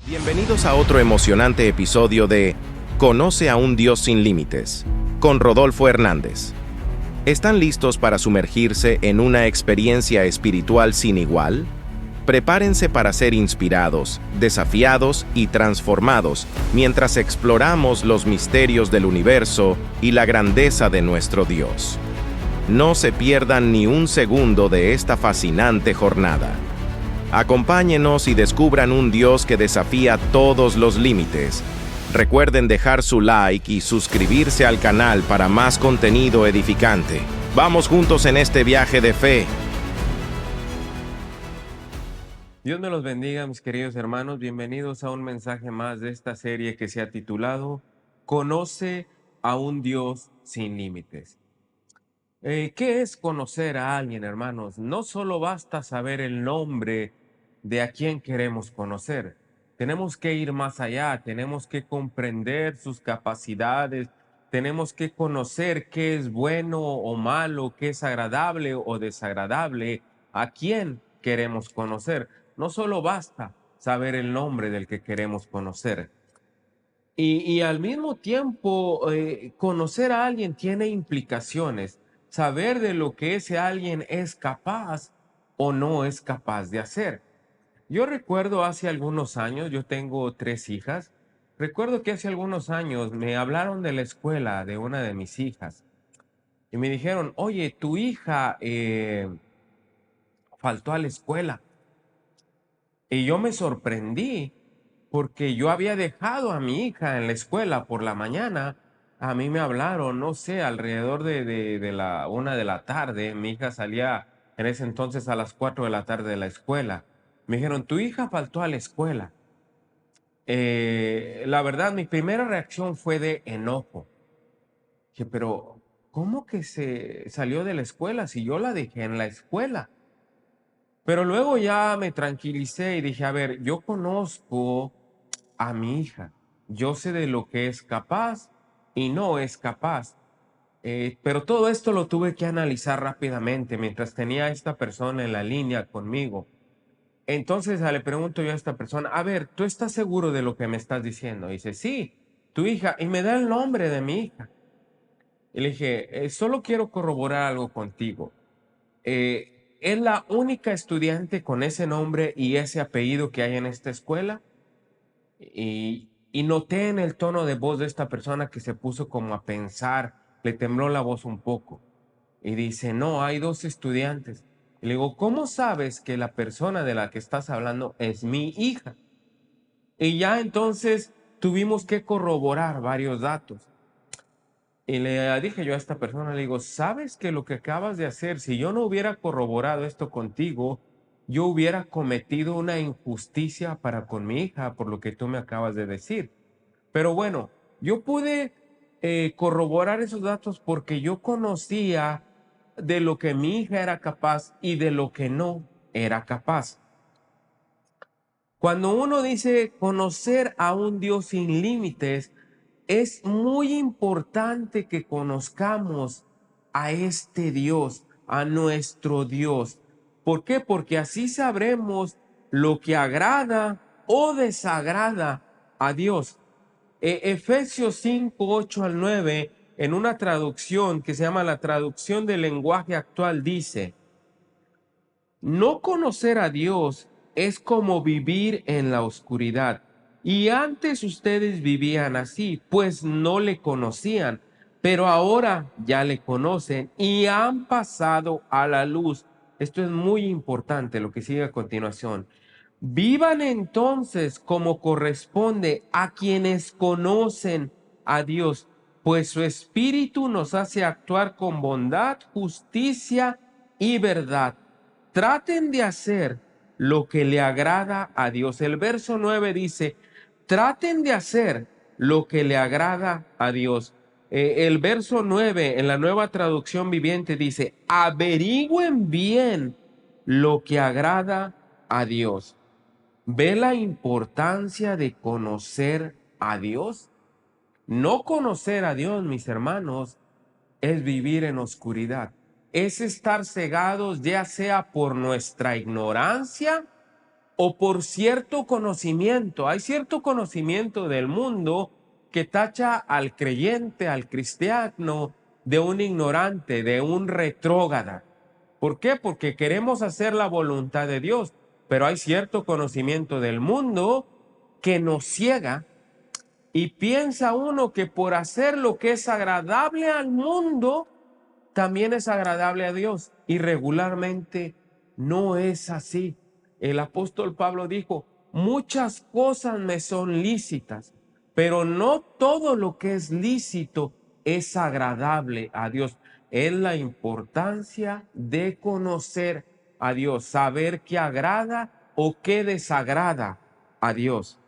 Bienvenidos a otro emocionante episodio de Conoce a un Dios sin límites, con Rodolfo Hernández. ¿Están listos para sumergirse en una experiencia espiritual sin igual? Prepárense para ser inspirados, desafiados y transformados mientras exploramos los misterios del universo y la grandeza de nuestro Dios. No se pierdan ni un segundo de esta fascinante jornada. Acompáñenos y descubran un Dios que desafía todos los límites. Recuerden dejar su like y suscribirse al canal para más contenido edificante. Vamos juntos en este viaje de fe. Dios me los bendiga, mis queridos hermanos. Bienvenidos a un mensaje más de esta serie que se ha titulado Conoce a un Dios sin límites. ¿Qué es conocer a alguien, hermanos? No solo basta saber el nombre de a quien queremos conocer. Tenemos que ir más allá, tenemos que comprender sus capacidades, tenemos que conocer qué es bueno o malo, qué es agradable o desagradable, a quién queremos conocer. No solo basta saber el nombre del que queremos conocer. Y al mismo tiempo, conocer a alguien tiene implicaciones. Saber de lo que ese alguien es capaz o no es capaz de hacer. Yo recuerdo hace algunos años, yo tengo 3 hijas, recuerdo que hace algunos años me hablaron de la escuela de una de mis hijas y me dijeron, oye, tu hija faltó a la escuela. Y yo me sorprendí porque yo había dejado a mi hija en la escuela por la mañana. A mí me hablaron, no sé, alrededor de la 1 de la tarde. Mi hija salía en ese entonces a las 4 de la tarde de la escuela. Me dijeron, tu hija faltó a la escuela. La verdad, mi primera reacción fue de enojo. Dije, pero ¿cómo que se salió de la escuela si yo la dejé en la escuela? Pero luego ya me tranquilicé y dije, a ver, yo conozco a mi hija, yo sé de lo que es capaz y no es capaz. Pero todo esto lo tuve que analizar rápidamente mientras tenía a esta persona en la línea conmigo. Entonces le pregunto yo a esta persona, a ver, ¿tú estás seguro de lo que me estás diciendo? Y dice, sí, tu hija, y me da el nombre de mi hija. Y le dije, solo quiero corroborar algo contigo. ¿Es la única estudiante con ese nombre y ese apellido que hay en esta escuela? Y noté en el tono de voz de esta persona que se puso como a pensar, le tembló la voz un poco. Y dice, no, hay 2 estudiantes. Y le digo, ¿cómo sabes que la persona de la que estás hablando es mi hija? Y ya entonces tuvimos que corroborar varios datos. Y le dije yo a esta persona, le digo, ¿sabes que lo que acabas de hacer, si yo no hubiera corroborado esto contigo, yo hubiera cometido una injusticia para con mi hija por lo que tú me acabas de decir? Pero bueno, yo pude corroborar esos datos porque yo conocía de lo que mi hija era capaz y de lo que no era capaz. Cuando uno dice conocer a un Dios sin límites, es muy importante que conozcamos a este Dios, a nuestro Dios. ¿Por qué? Porque así sabremos lo que agrada o desagrada a Dios. Efesios 5:8 al 9, en una traducción que se llama la traducción del lenguaje actual, dice, no conocer a Dios es como vivir en la oscuridad. Y antes ustedes vivían así, pues no le conocían, pero ahora ya le conocen y han pasado a la luz. Esto es muy importante, lo que sigue a continuación. Vivan entonces como corresponde a quienes conocen a Dios, pues su espíritu nos hace actuar con bondad, justicia y verdad. Traten de hacer lo que le agrada a Dios. El verso 9 dice, traten de hacer lo que le agrada a Dios. El verso 9 en la Nueva Traducción Viviente dice, averigüen bien lo que agrada a Dios. ¿Ve la importancia de conocer a Dios? No conocer a Dios, mis hermanos, es vivir en oscuridad. Es estar cegados ya sea por nuestra ignorancia o por cierto conocimiento. Hay cierto conocimiento del mundo que tacha al creyente, al cristiano, de un ignorante, de un retrógrada. ¿Por qué? Porque queremos hacer la voluntad de Dios, pero hay cierto conocimiento del mundo que nos ciega y piensa uno que por hacer lo que es agradable al mundo, también es agradable a Dios. Y regularmente no es así. El apóstol Pablo dijo, muchas cosas me son lícitas, pero no todo lo que es lícito es agradable a Dios. Es la importancia de conocer a Dios, saber qué agrada o qué desagrada a Dios.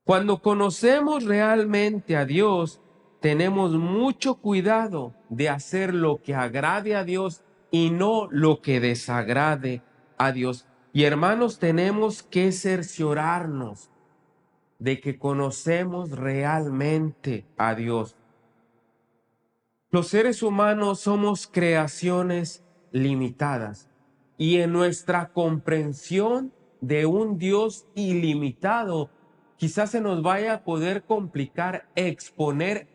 Cuando conocemos realmente a Dios, tenemos mucho cuidado de hacer lo que agrade a Dios y no lo que desagrade a Dios. Y hermanos, tenemos que cerciorarnos de que conocemos realmente a Dios. Los seres humanos somos creaciones limitadas y en nuestra comprensión de un Dios ilimitado, quizás se nos vaya a poder complicar exponer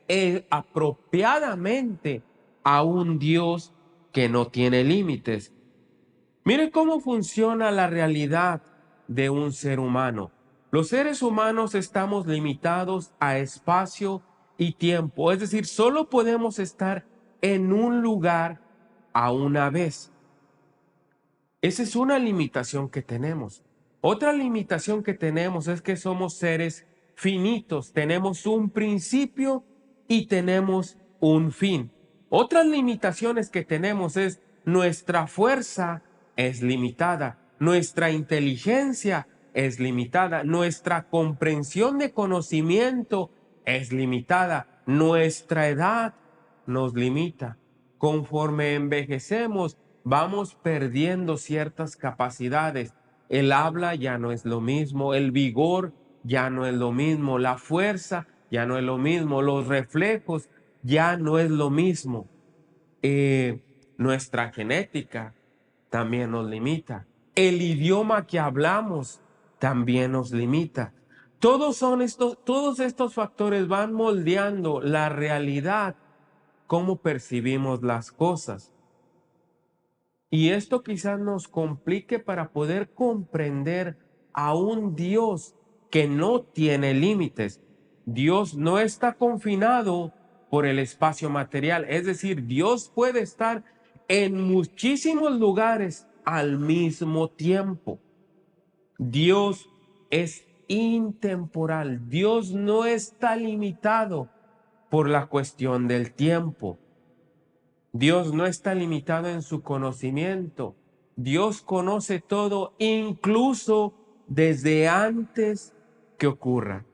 apropiadamente a un Dios que no tiene límites. Mire cómo funciona la realidad de un ser humano. Los seres humanos estamos limitados a espacio y tiempo, es decir, solo podemos estar en un lugar a una vez. Esa es una limitación que tenemos. Otra limitación que tenemos es que somos seres finitos, tenemos un principio y tenemos un fin. Otras limitaciones que tenemos es nuestra fuerza es limitada, nuestra inteligencia es limitada, nuestra comprensión de conocimiento es limitada, nuestra edad nos limita. Conforme envejecemos, vamos perdiendo ciertas capacidades. El habla ya no es lo mismo, el vigor ya no es lo mismo, la fuerza ya no es lo mismo, los reflejos ya no es lo mismo. Nuestra genética también nos limita. El idioma que hablamos también nos limita. Todos estos factores van moldeando la realidad, cómo percibimos las cosas. Y esto quizás nos complique para poder comprender a un Dios que no tiene límites. Dios no está confinado por el espacio material, es decir, Dios puede estar en muchísimos lugares al mismo tiempo. Dios es intemporal, Dios no está limitado por la cuestión del tiempo. Dios no está limitado en su conocimiento. Dios conoce todo, incluso desde antes que ocurra.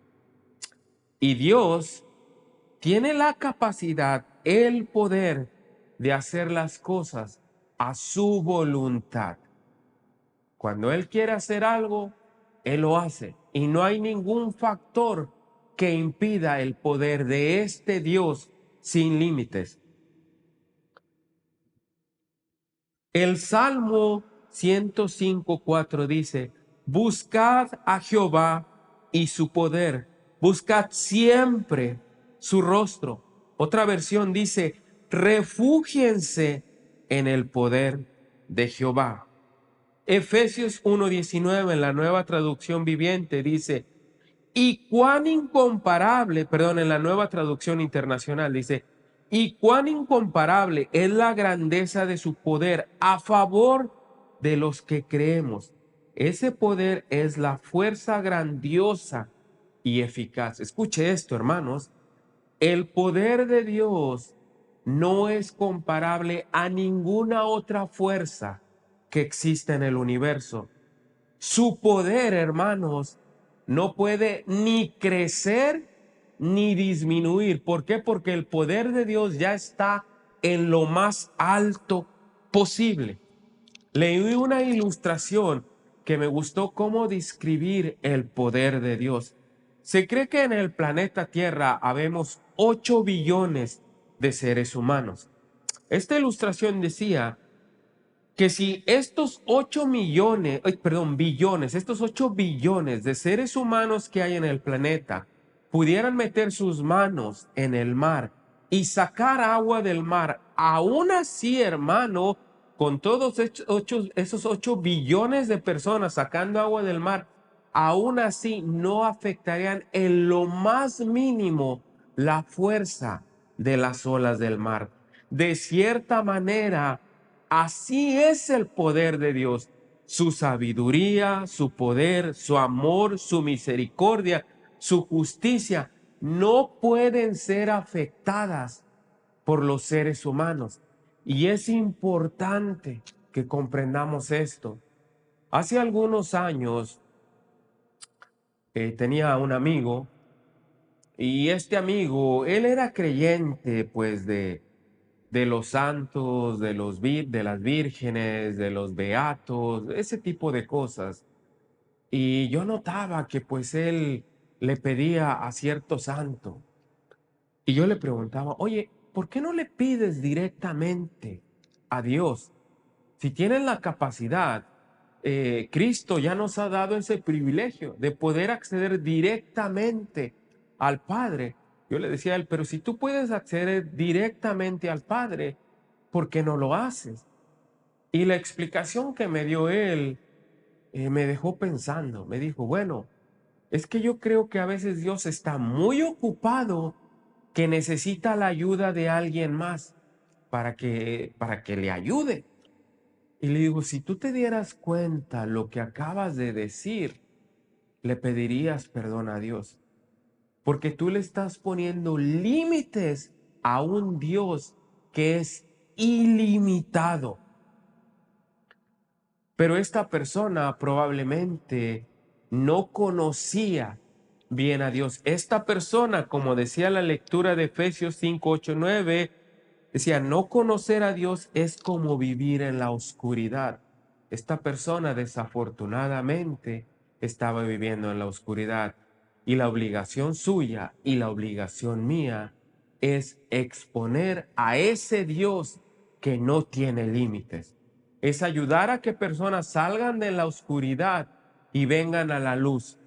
Y Dios tiene la capacidad, el poder de hacer las cosas a su voluntad. Cuando Él quiere hacer algo, Él lo hace. Y no hay ningún factor que impida el poder de este Dios sin límites. El Salmo 105:4 dice, buscad a Jehová y su poder, buscad siempre su rostro. Otra versión dice, refúgiense en el poder de Jehová. Efesios 1:19 en la Nueva Traducción Viviente dice, y cuán incomparable, en la Nueva Traducción Internacional dice, y cuán incomparable es la grandeza de su poder a favor de los que creemos. Ese poder es la fuerza grandiosa y eficaz. Escuche esto, hermanos. El poder de Dios no es comparable a ninguna otra fuerza que exista en el universo. Su poder, hermanos, no puede ni crecer ni disminuir. ¿Por qué? Porque el poder de Dios ya está en lo más alto posible. Leí una ilustración que me gustó cómo describir el poder de Dios. Se cree que en el planeta Tierra habemos 8 billones de seres humanos. Esta ilustración decía que si estos 8 millones, billones, estos 8 billones de seres humanos que hay en el planeta pudieran meter sus manos en el mar y sacar agua del mar, aún así, hermano, con todos esos 8 billones de personas sacando agua del mar, aún así no afectarían en lo más mínimo la fuerza de las olas del mar. De cierta manera, así es el poder de Dios. Su sabiduría, su poder, su amor, su misericordia, su justicia no pueden ser afectadas por los seres humanos. Y es importante que comprendamos esto. Hace algunos años tenía un amigo y este amigo, él era creyente pues de los santos, de las vírgenes, de los beatos, ese tipo de cosas. Y yo notaba que pues él le pedía a cierto santo. Y yo le preguntaba, oye, ¿por qué no le pides directamente a Dios? Si tienes la capacidad, Cristo ya nos ha dado ese privilegio de poder acceder directamente al Padre. Yo le decía a él, pero si tú puedes acceder directamente al Padre, ¿por qué no lo haces? Y la explicación que me dio él me dejó pensando. Me dijo, bueno, es que yo creo que a veces Dios está muy ocupado que necesita la ayuda de alguien más para que le ayude. Y le digo, si tú te dieras cuenta lo que acabas de decir, le pedirías perdón a Dios, porque tú le estás poniendo límites a un Dios que es ilimitado. Pero esta persona probablemente no conocía bien a Dios. Esta persona, como decía la lectura de Efesios 5, 8, 9, decía, no conocer a Dios es como vivir en la oscuridad. Esta persona desafortunadamente estaba viviendo en la oscuridad y la obligación suya y la obligación mía es exponer a ese Dios que no tiene límites. Es ayudar a que personas salgan de la oscuridad y vengan a la luz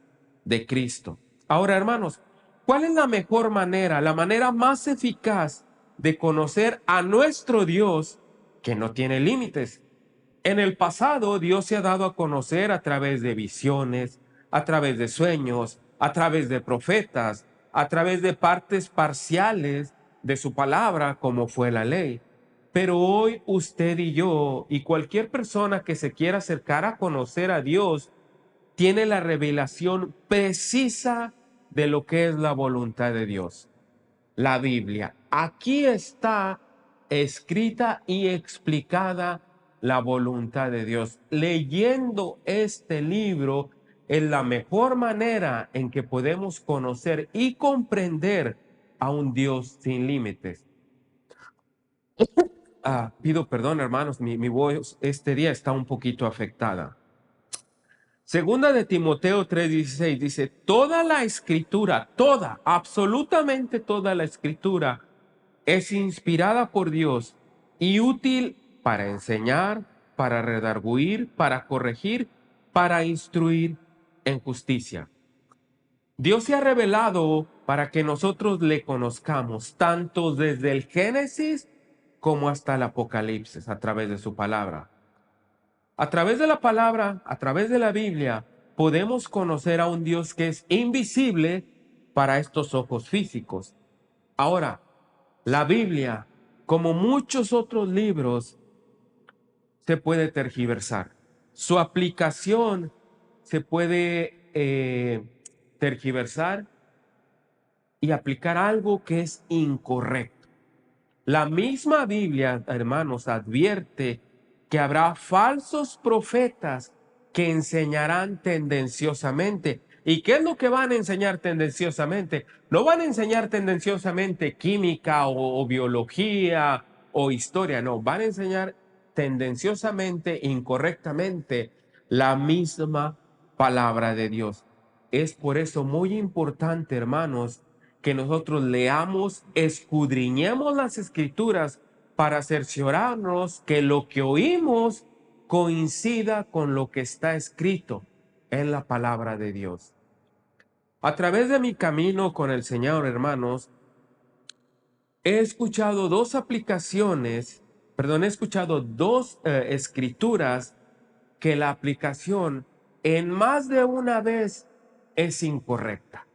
de Cristo. Ahora, hermanos, ¿cuál es la mejor manera, la manera más eficaz de conocer a nuestro Dios que no tiene límites? En el pasado, Dios se ha dado a conocer a través de visiones, a través de sueños, a través de profetas, a través de partes parciales de su palabra, como fue la ley. Pero hoy usted y yo y cualquier persona que se quiera acercar a conocer a Dios tiene la revelación precisa de lo que es la voluntad de Dios. La Biblia. Aquí está escrita y explicada la voluntad de Dios. Leyendo este libro es la mejor manera en que podemos conocer y comprender a un Dios sin límites. Pido perdón, hermanos, mi voz este día está un poquito afectada. Segunda de Timoteo 3:16 dice, toda la escritura, toda, absolutamente toda la escritura es inspirada por Dios y útil para enseñar, para redarguir, para corregir, para instruir en justicia. Dios se ha revelado para que nosotros le conozcamos, tanto desde el Génesis como hasta el Apocalipsis, a través de su palabra. A través de la palabra, a través de la Biblia, podemos conocer a un Dios que es invisible para estos ojos físicos. Ahora, la Biblia, como muchos otros libros, se puede tergiversar. Su aplicación se puede tergiversar y aplicar algo que es incorrecto. La misma Biblia, hermanos, advierte que habrá falsos profetas que enseñarán tendenciosamente. ¿Y qué es lo que van a enseñar tendenciosamente? No van a enseñar tendenciosamente química o biología o historia, no, van a enseñar tendenciosamente, incorrectamente, la misma palabra de Dios. Es por eso muy importante, hermanos, que nosotros leamos, escudriñemos las escrituras para cerciorarnos que lo que oímos coincida con lo que está escrito en la palabra de Dios. A través de mi camino con el Señor, hermanos, he escuchado dos escrituras que la aplicación en más de una vez es incorrecta.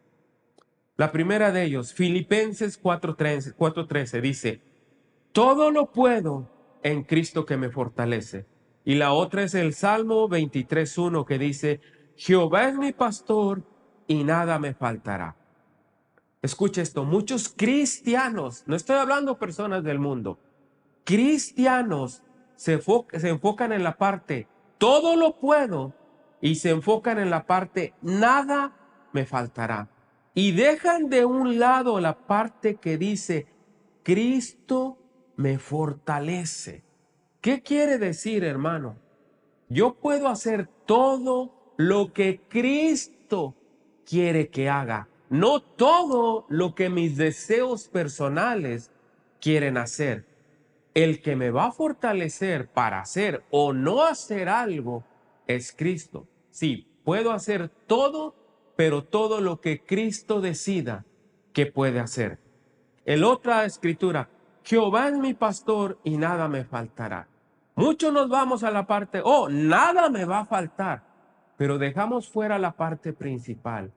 La primera de ellos, Filipenses 4:13, dice, todo lo puedo en Cristo que me fortalece. Y la otra es el Salmo 23:1 que dice, Jehová es mi pastor y nada me faltará. Escucha esto, muchos cristianos, no estoy hablando personas del mundo, cristianos se enfocan en la parte todo lo puedo y se enfocan en la parte nada me faltará. Y dejan de un lado la parte que dice Cristo me fortalece. ¿Qué quiere decir, hermano? Yo puedo hacer todo lo que Cristo quiere que haga, no todo lo que mis deseos personales quieren hacer. El que me va a fortalecer para hacer o no hacer algo es Cristo. Sí, puedo hacer todo, pero todo lo que Cristo decida que puede hacer. En otra escritura, Jehová es mi pastor y nada me faltará. Muchos nos vamos a la parte, nada me va a faltar, pero dejamos fuera la parte principal.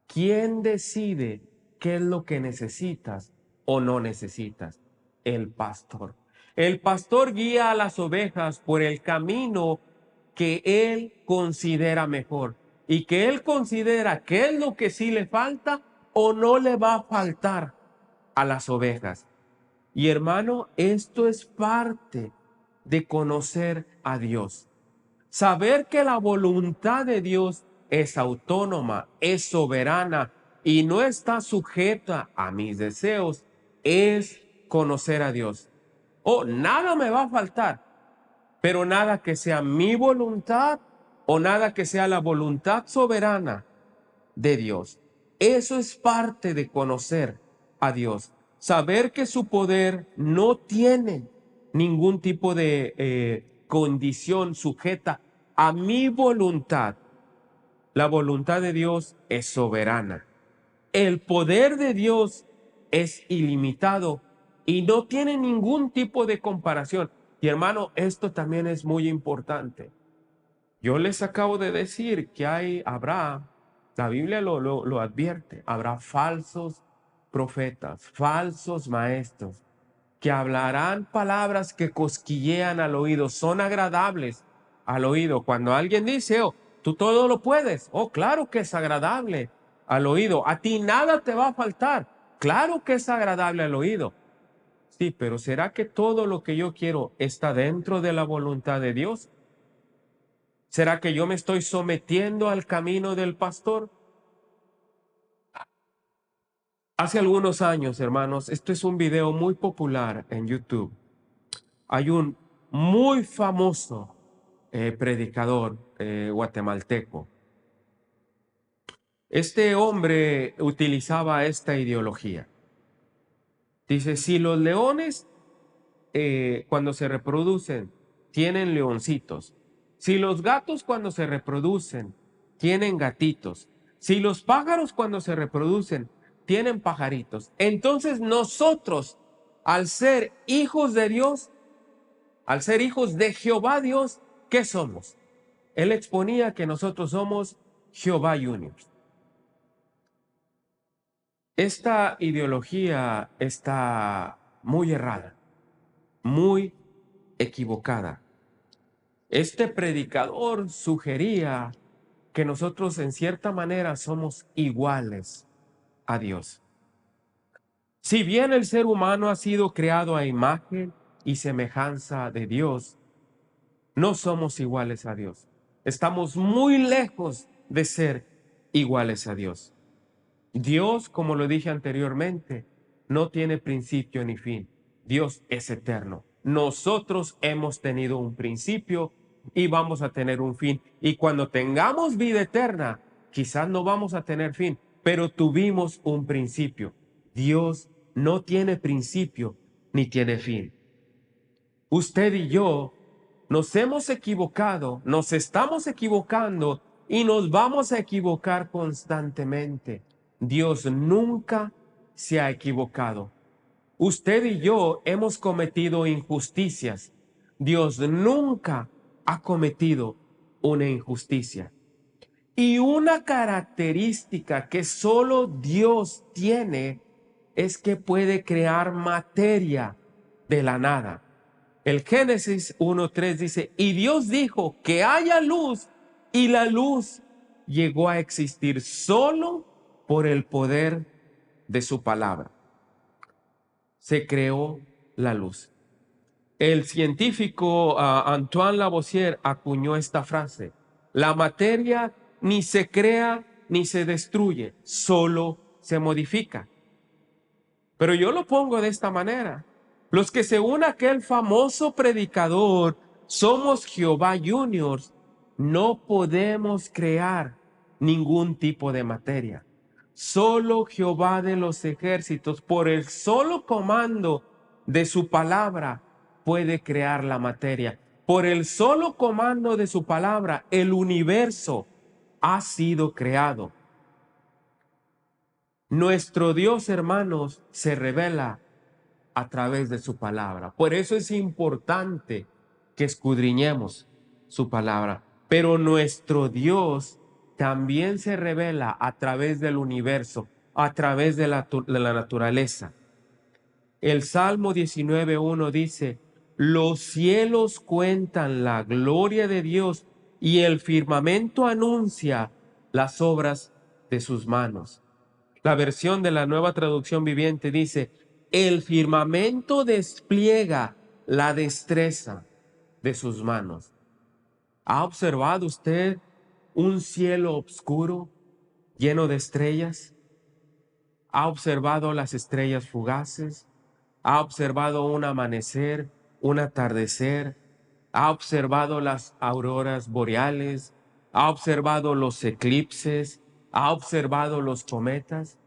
¿Quién decide qué es lo que necesitas o no necesitas? El pastor. El pastor guía a las ovejas por el camino que él considera mejor y que él considera qué es lo que sí le falta o no le va a faltar a las ovejas. Y hermano, esto es parte de conocer a Dios. Saber que la voluntad de Dios es autónoma, es soberana y no está sujeta a mis deseos, es conocer a Dios. Nada me va a faltar, pero nada que sea mi voluntad o nada que sea la voluntad soberana de Dios. Eso es parte de conocer a Dios. Saber que su poder no tiene ningún tipo de condición sujeta a mi voluntad. La voluntad de Dios es soberana. El poder de Dios es ilimitado y no tiene ningún tipo de comparación. Y hermano, esto también es muy importante. Yo les acabo de decir que habrá, la Biblia lo advierte, habrá falsos profetas, falsos maestros, que hablarán palabras que cosquillean al oído, son agradables al oído. Cuando alguien dice, tú todo lo puedes, claro que es agradable al oído. A ti nada te va a faltar, claro que es agradable al oído. Sí, pero ¿será que todo lo que yo quiero está dentro de la voluntad de Dios? ¿Será que yo me estoy sometiendo al camino del pastor? Hace algunos años, hermanos, esto es un video muy popular en YouTube. Hay un muy famoso predicador guatemalteco. Este hombre utilizaba esta ideología. Dice, si los leones cuando se reproducen tienen leoncitos, si los gatos cuando se reproducen tienen gatitos, si los pájaros cuando se reproducen tienen pajaritos, entonces nosotros, al ser hijos de Dios, al ser hijos de Jehová Dios, ¿qué somos? Él exponía que nosotros somos Jehová Juniors. Esta ideología está muy errada, muy equivocada. Este predicador sugería que nosotros en cierta manera somos iguales a Dios. Si bien el ser humano ha sido creado a imagen y semejanza de Dios, no somos iguales a Dios. Estamos muy lejos de ser iguales a Dios. Dios, como lo dije anteriormente, no tiene principio ni fin. Dios es eterno. Nosotros hemos tenido un principio y vamos a tener un fin. Y cuando tengamos vida eterna, quizás no vamos a tener fin, pero tuvimos un principio. Dios no tiene principio ni tiene fin. Usted y yo Nos hemos equivocado, nos estamos equivocando y nos vamos a equivocar constantemente. Dios nunca se ha equivocado. Usted y yo hemos cometido injusticias. Dios nunca ha cometido una injusticia. Y una característica que solo Dios tiene es que puede crear materia de la nada. El Génesis 1:3 dice, y Dios dijo que haya luz, y la luz llegó a existir solo por el poder de su palabra. Se creó la luz. El científico Antoine Lavoisier acuñó esta frase: la materia ni se crea ni se destruye, solo se modifica. Pero yo lo pongo de esta manera: los que según aquel famoso predicador somos Jehová Juniors, no podemos crear ningún tipo de materia. Solo Jehová de los ejércitos, por el solo comando de su palabra, puede crear la materia. Por el solo comando de su palabra, el universo ha sido creado. Nuestro Dios, hermanos, se revela a través de su palabra. Por eso es importante que escudriñemos su palabra. Pero nuestro Dios también se revela a través del universo, a través de la naturaleza. El Salmo 19:1 dice: los cielos cuentan la gloria de Dios y el firmamento anuncia las obras de sus manos. La versión de la Nueva Traducción Viviente dice: el firmamento despliega la destreza de sus manos. ¿Ha observado usted un cielo oscuro lleno de estrellas? ¿Ha observado las estrellas fugaces? ¿Ha observado un amanecer, un atardecer? ¿Ha observado las auroras boreales? ¿Ha observado los eclipses? ¿Ha observado los cometas?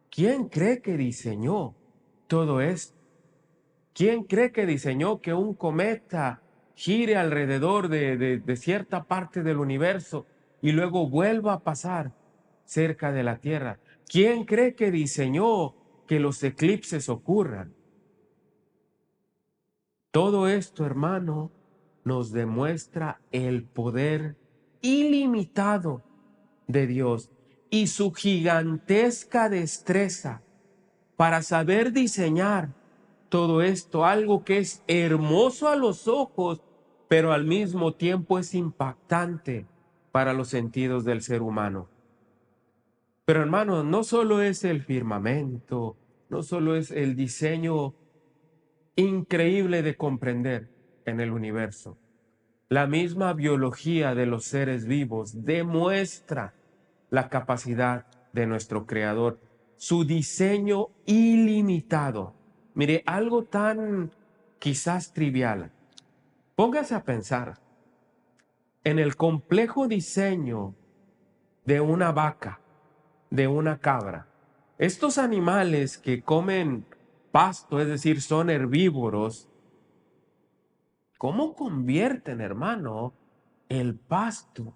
¿Quién cree que diseñó todo esto? ¿Quién cree que diseñó que un cometa gire alrededor de cierta parte del universo y luego vuelva a pasar cerca de la Tierra? ¿Quién cree que diseñó que los eclipses ocurran? Todo esto, hermano, nos demuestra el poder ilimitado de Dios y su gigantesca destreza para saber diseñar todo esto, algo que es hermoso a los ojos, pero al mismo tiempo es impactante para los sentidos del ser humano. Pero hermano, no solo es el firmamento, no solo es el diseño increíble de comprender en el universo. La misma biología de los seres vivos demuestra la capacidad de nuestro Creador, su diseño ilimitado. Mire, algo tan quizás trivial. Póngase a pensar en el complejo diseño de una vaca, de una cabra. Estos animales que comen pasto, es decir, son herbívoros, ¿cómo convierten, hermano, el pasto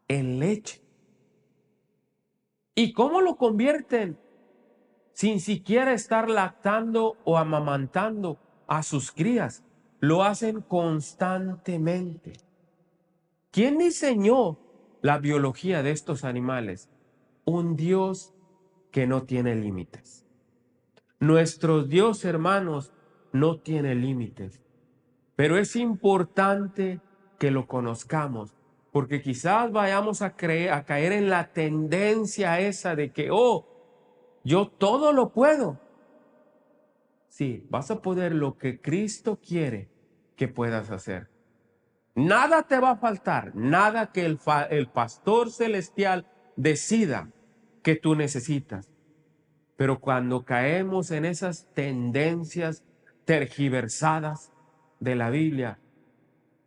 en leche? ¿Y cómo lo convierten sin siquiera estar lactando o amamantando a sus crías? Lo hacen constantemente. ¿Quién diseñó la biología de estos animales? Un Dios que no tiene límites. Nuestro Dios, hermanos, no tiene límites. Pero es importante que lo conozcamos, porque quizás vayamos a caer en la tendencia esa de que, yo todo lo puedo. Sí, vas a poder lo que Cristo quiere que puedas hacer. Nada te va a faltar, nada que el pastor celestial decida que tú necesitas. Pero cuando caemos en esas tendencias tergiversadas de la Biblia,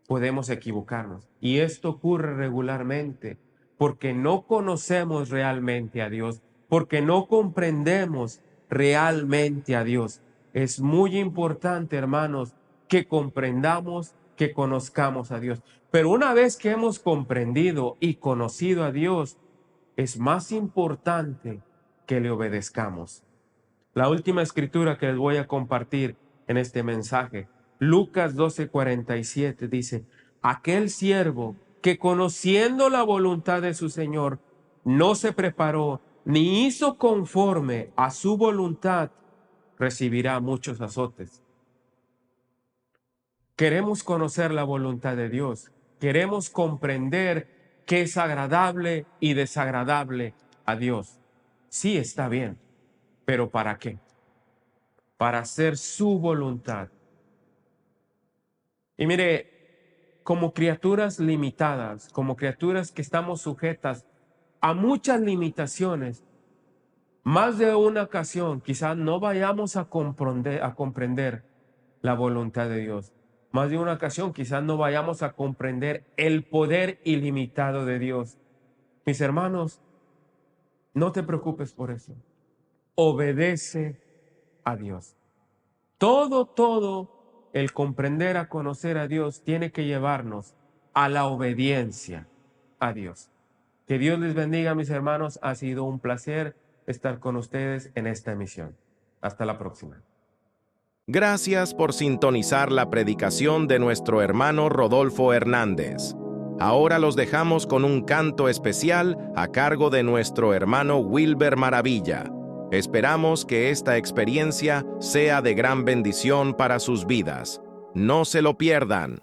podemos equivocarnos. Y esto ocurre regularmente porque no conocemos realmente a Dios, porque no comprendemos realmente a Dios. Es muy importante, hermanos, que comprendamos que conozcamos a Dios. Pero una vez que hemos comprendido y conocido a Dios, es más importante que le obedezcamos. La última escritura que les voy a compartir en este mensaje, Lucas 12:47 dice, aquel siervo que conociendo la voluntad de su Señor, no se preparó ni hizo conforme a su voluntad, recibirá muchos azotes. Queremos conocer la voluntad de Dios. Queremos comprender qué es agradable y desagradable a Dios. Sí, está bien, pero ¿para qué? Para hacer su voluntad. Y mire, como criaturas limitadas, como criaturas que estamos sujetas a muchas limitaciones, más de una ocasión quizás no vayamos a comprender la voluntad de Dios. Más de una ocasión quizás no vayamos a comprender el poder ilimitado de Dios. Mis hermanos, no te preocupes por eso. Obedece a Dios. Todo el comprender a conocer a Dios tiene que llevarnos a la obediencia a Dios. Que Dios les bendiga, mis hermanos. Ha sido un placer estar con ustedes en esta emisión. Hasta la próxima. Gracias por sintonizar la predicación de nuestro hermano Rodolfo Hernández. Ahora los dejamos con un canto especial a cargo de nuestro hermano Wilber Maravilla. Esperamos que esta experiencia sea de gran bendición para sus vidas. No se lo pierdan.